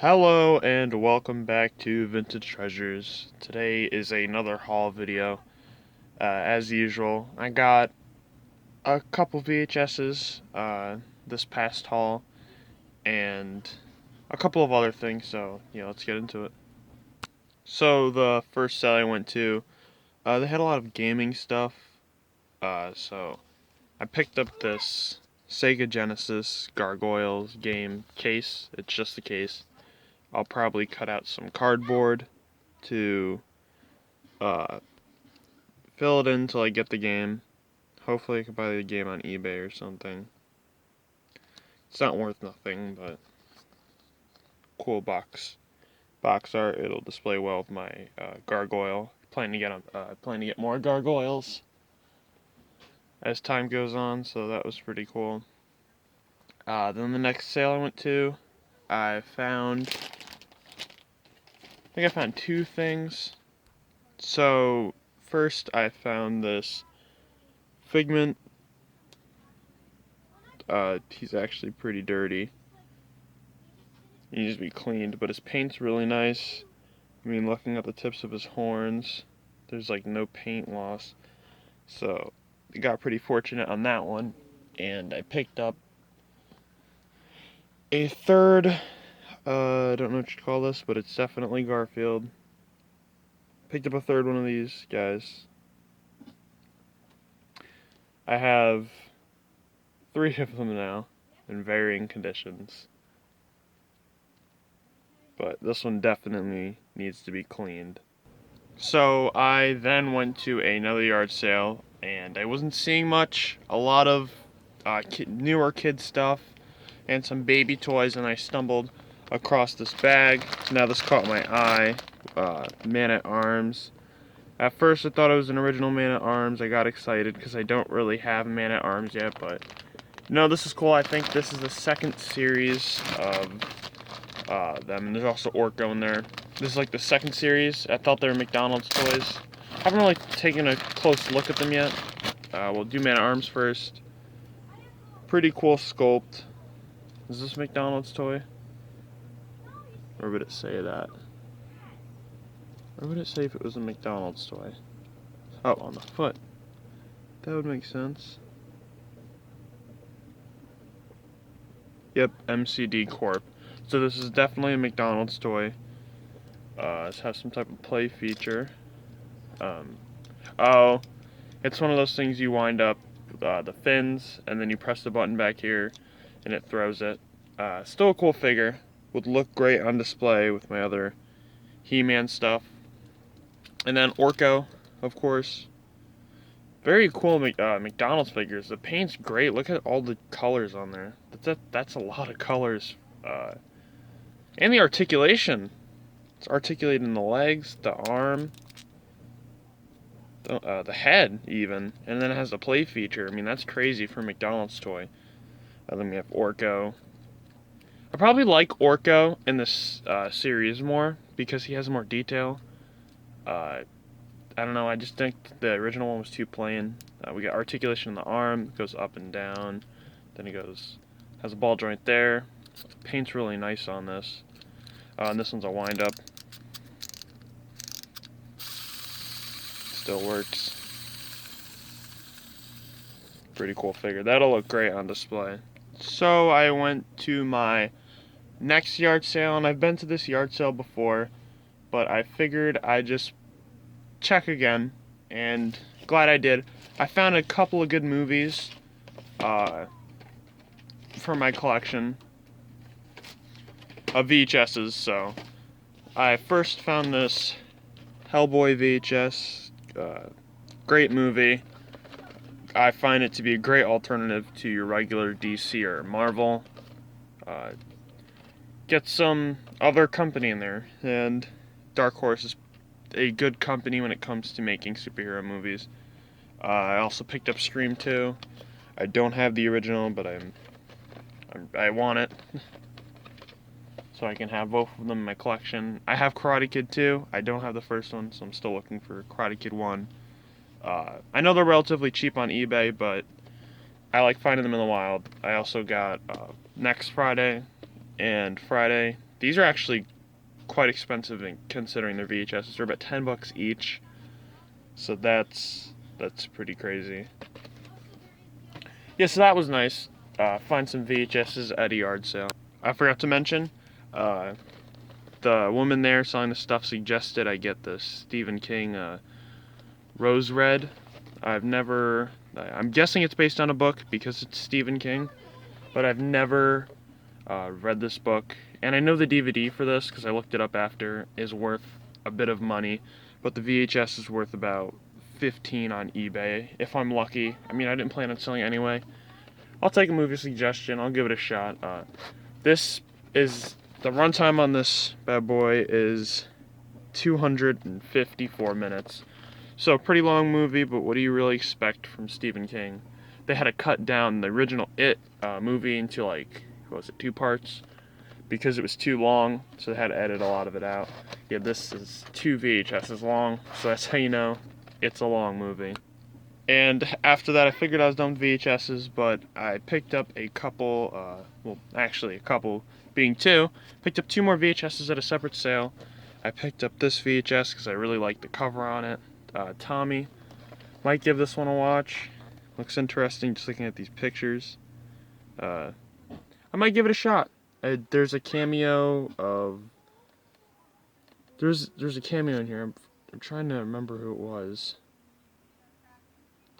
Hello and welcome back to Vintage Treasures. Today is another haul video. As usual, I got a couple VHSs this past haul and a couple of other things, so let's get into it. So the first sale I went to, they had a lot of gaming stuff, so I picked up this Sega Genesis Gargoyles game case. It's just the case. I'll probably cut out some cardboard to fill it in until I get the game. Hopefully I can buy the game on eBay or something. It's not worth nothing, but cool box art. It'll display well with my gargoyle. Plan to get more gargoyles as time goes on, so that was pretty cool. Then the next sale I went to, I think I found two things. So first I found this Figment. He's actually pretty dirty. He needs to be cleaned, but his paint's really nice. I mean, looking at the tips of his horns, there's like no paint loss. So I got pretty fortunate on that one, and I picked up a third, I don't know what you'd call this, but it's definitely Garfield. Picked up a third one of these guys. I have 3 of them now in varying conditions. But this one definitely needs to be cleaned. So I then went to another yard sale, and I wasn't seeing much. A lot of newer kid stuff and some baby toys, and I stumbled across this bag. Now this caught my eye. Man-at-Arms. At first I thought it was an original Man-at-Arms. I got excited because I don't really have Man-at-Arms yet, but no, this is cool. I think this is the second series of them, and there's also Orko in there. This is like the second series. I thought they were McDonald's toys. I haven't really taken a close look at them yet. We'll do Man-at-Arms first. Pretty cool sculpt. Is this McDonald's toy? Or would it say that? Or would it say if it was a McDonald's toy? Oh, on the foot. That would make sense. Yep, MCD Corp. So this is definitely a McDonald's toy. This has some type of play feature. Oh, it's one of those things you wind up the fins, and then you press the button back here, and it throws it. Still a cool figure. Would look great on display with my other He-Man stuff. And then Orko, of course. Very cool McDonald's figures. The paint's great. Look at all the colors on there. That's a lot of colors. And the articulation. It's articulated in the legs, the arm, the head even. And then it has a play feature. I mean, that's crazy for a McDonald's toy. Then we have Orko. I probably like Orko in this series more because he has more detail. I don't know, I just think the original one was too plain. We got articulation in the arm, it goes up and down. Then it has a ball joint there. Paint's really nice on this. And this one's a wind-up. Still works. Pretty cool figure. That'll look great on display. So I went to my next yard sale, and I've been to this yard sale before, but I figured I'd just check again, and glad I did. I found a couple of good movies for my collection of VHSs. So I first found this Hellboy VHS. Great movie. I find it to be a great alternative to your regular DC or Marvel. Get some other company in there, and Dark Horse is a good company when it comes to making superhero movies. I also picked up Scream 2. I don't have the original, but I want it, so I can have both of them in my collection. I have Karate Kid 2. I don't have the first one, so I'm still looking for Karate Kid 1. I know they're relatively cheap on eBay, but I like finding them in the wild. I also got next Friday and Friday these are actually quite expensive considering they're VHSs. They're about $10 each, so that's pretty crazy. Yeah, so that was nice. Find some VHSs at a yard sale. I forgot to mention, the woman there selling the stuff suggested I get the Stephen King Rose Red. I'm guessing it's based on a book because it's Stephen King, but I've never read this book. And I know the DVD for this, because I looked it up after, is worth a bit of money, but the VHS is worth about $15 on eBay, if I'm lucky. I mean, I didn't plan on selling it anyway. I'll take a movie suggestion, I'll give it a shot. The runtime on this bad boy is 254 minutes. So, pretty long movie, but what do you really expect from Stephen King? They had to cut down the original It movie into, like, what was it, 2 parts? Because it was too long, so they had to edit a lot of it out. Yeah, this is 2 VHSs long, so that's how you know it's a long movie. And after that, I figured I was done with VHSs, but I picked up a couple, well, actually a couple being 2, picked up 2 more VHSs at a separate sale. I picked up this VHS because I really like the cover on it. Tommy, might give this one a watch. Looks interesting just looking at these pictures. I might give it a shot. There's a cameo of... There's a cameo in here. I'm trying to remember who it was.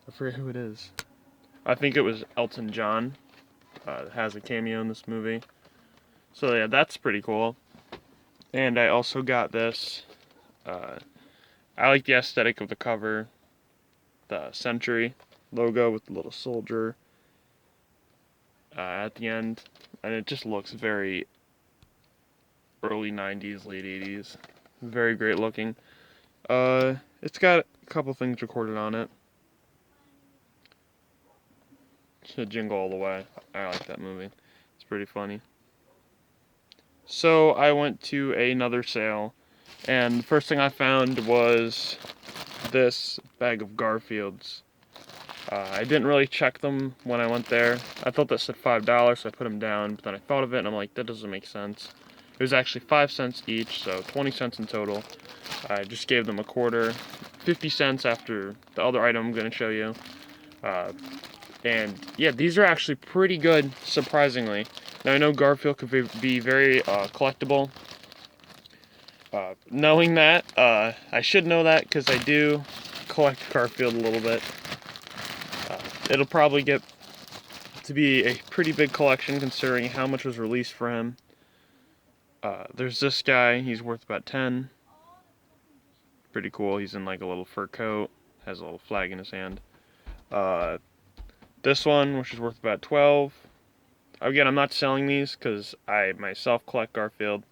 I forget who it is. I think it was Elton John. Has a cameo in this movie. So yeah, that's pretty cool. And I also got this. I like the aesthetic of the cover. The Century logo with the little soldier at the end. And it just looks very early 90s, late 80s. Very great looking. It's got a couple things recorded on it. It's Jingle All the Way. I like that movie. It's pretty funny. So I went to another sale, and the first thing I found was this bag of Garfields. I didn't really check them when I went there. I thought that said $5, so I put them down, but then I thought of it, and I'm like, that doesn't make sense. It was actually 5 cents each, so 20 cents in total. I just gave them a quarter, 50 cents after the other item I'm going to show you. And yeah, these are actually pretty good, surprisingly. Now I know Garfield could be very collectible. Knowing that, I should know that because I do collect Garfield a little bit. It'll probably get to be a pretty big collection considering how much was released for him. There's this guy, he's worth about 10. Pretty cool, he's in like a little fur coat, has a little flag in his hand. This one, which is worth about 12. Again, I'm not selling these because I myself collect Garfield.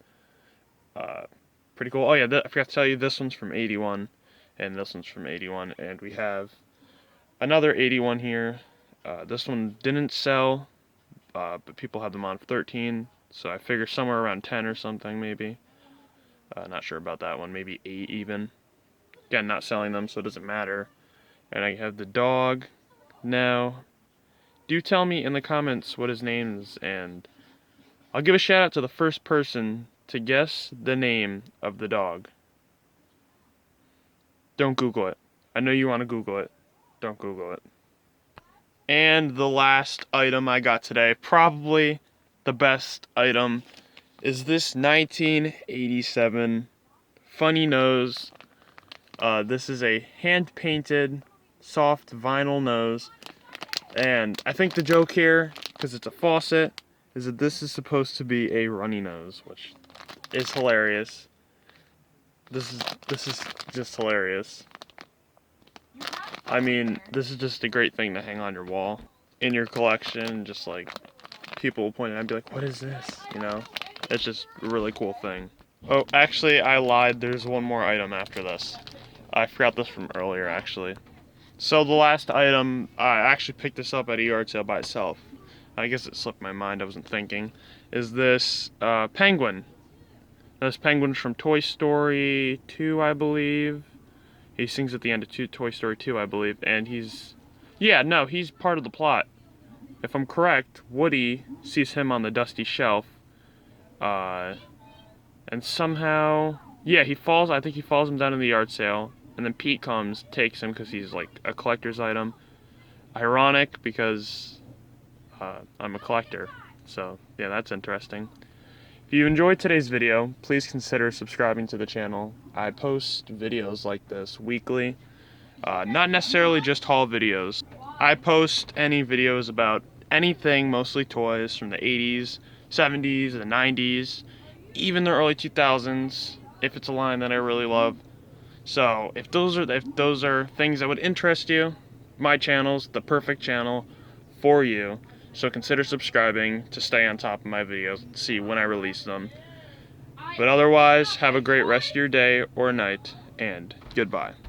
Pretty cool. Oh yeah, I forgot to tell you, this one's from 81, and this one's from 81, and we have another 81 here. This one didn't sell, but people had them on for 13, so I figure somewhere around 10 or something, maybe. Not sure about that one, maybe 8 even. Again, not selling them, so it doesn't matter. And I have the dog. Now, do tell me in the comments what his name is, and I'll give a shout out to the first person to guess the name of the dog. Don't Google it. I know you want to Google it. Don't Google it. And the last item I got today, probably the best item, is this 1987 Funny Nose. This is a hand-painted, soft vinyl nose. And I think the joke here, because it's a faucet, is that this is supposed to be a runny nose, which is hilarious. This is just hilarious. I mean, this is just a great thing to hang on your wall in your collection. Just like people will point it out and be like, "What is this?" You know, it's just a really cool thing. Oh, actually, I lied. There's one more item after this. I forgot this from earlier, actually. So the last item, I actually picked this up at a yard sale by itself. I guess it slipped my mind, I wasn't thinking. Is this penguin. This penguin's from Toy Story 2, I believe. He sings at the end of Toy Story 2, I believe. And he's... Yeah, no, he's part of the plot. If I'm correct, Woody sees him on the dusty shelf. and somehow, yeah, he falls. I think he falls him down in the yard sale, and then Pete comes, takes him because he's like a collector's item. Ironic because I'm a collector, so yeah, that's interesting. If you enjoyed today's video, please consider subscribing to the channel. I post videos like this weekly, not necessarily just haul videos. I post any videos about anything, mostly toys from the 80s, 70s, the 90s, even the early 2000s, if it's a line that I really love. So if those are things that would interest you, my channel's the perfect channel for you. So consider subscribing to stay on top of my videos, see when I release them. But otherwise, have a great rest of your day or night, and goodbye.